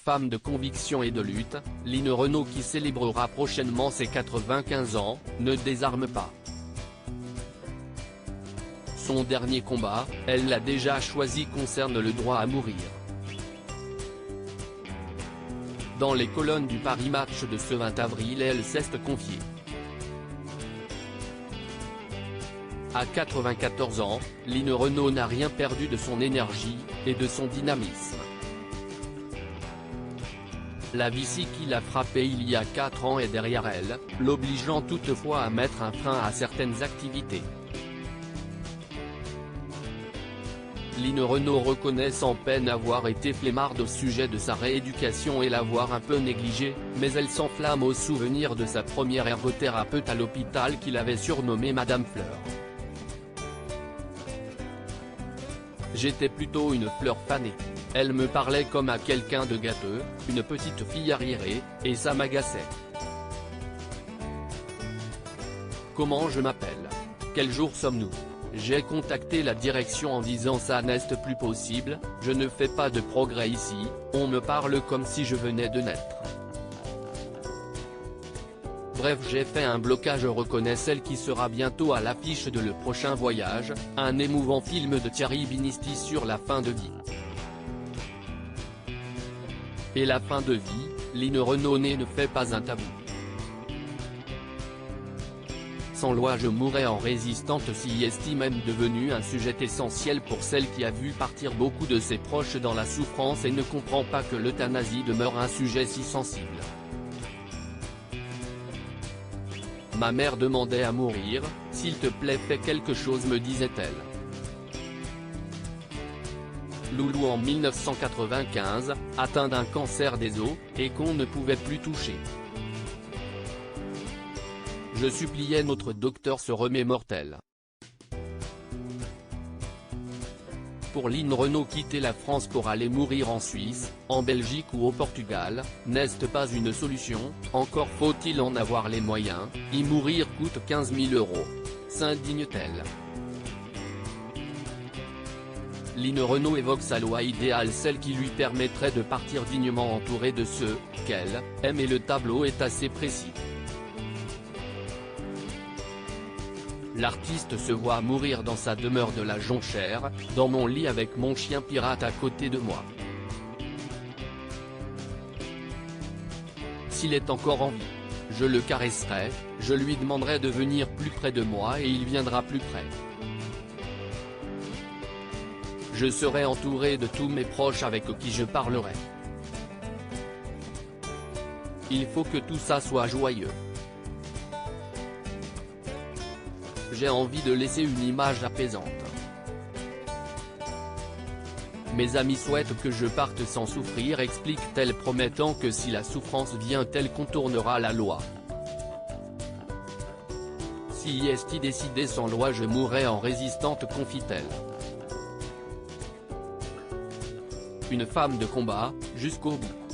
femme de conviction et de lutte, Line Renaud qui célébrera prochainement ses 95 ans, ne désarme pas. Son dernier combat, elle l'a déjà choisi, concerne le droit à mourir. Dans les colonnes du Paris Match de ce 20 avril, elle s'est confiée. À 94 ans, Line Renaud n'a rien perdu de son énergie, et de son dynamisme. La vessie qui l'a frappée il y a 4 ans est derrière elle, l'obligeant toutefois à mettre un frein à certaines activités. Line Renaud reconnaît sans peine avoir été flemmarde au sujet de sa rééducation et l'avoir un peu négligée, mais elle s'enflamme au souvenir de sa première ergothérapeute à l'hôpital qu'il avait surnommée Madame Fleur. J'étais plutôt une fleur fanée. Elle me parlait comme à quelqu'un de gâteux, une petite fille arriérée, et ça m'agaçait. Comment je m'appelle? Quel jour sommes-nous? J'ai contacté la direction en disant ça n'est plus possible, je ne fais pas de progrès ici, on me parle comme si je venais de naître. Bref, j'ai fait un blocage. Reconnaît celle qui sera bientôt à l'affiche de Le Prochain Voyage, un émouvant film de Thierry Binisti sur la fin de vie. Et la fin de vie, Line Renaud ne fait pas un tabou. Sans loi je mourrais en résistante s'y estime même devenu un sujet essentiel pour celle qui a vu partir beaucoup de ses proches dans la souffrance et ne comprend pas que l'euthanasie demeure un sujet si sensible. Ma mère demandait à mourir, s'il te plaît fais quelque chose me disait-elle. Loulou en 1995, atteint d'un cancer des os, et qu'on ne pouvait plus toucher. Je suppliais notre docteur se remémore-t-elle. Pour Line Renaud, quitter la France pour aller mourir en Suisse, en Belgique ou au Portugal, n'est pas une solution, encore faut-il en avoir les moyens, y mourir coûte 15 000 €, s'indigne-t-elle. Line Renaud évoque sa loi idéale, celle qui lui permettrait de partir dignement entourée de ceux qu'elle aime, et le tableau est assez précis. L'artiste se voit mourir dans sa demeure de la Jonchère, dans mon lit avec mon chien pirate à côté de moi. S'il est encore en vie, je le caresserai, je lui demanderai de venir plus près de moi et il viendra plus près. Je serai entouré de tous mes proches avec qui je parlerai. Il faut que tout ça soit joyeux. J'ai envie de laisser une image apaisante. Mes amis souhaitent que je parte sans souffrir, explique-t-elle, promettant que si la souffrance vient elle contournera la loi. Si est décidé sans loi je mourrai en résistante, confie-t-elle. Une femme de combat, jusqu'au bout.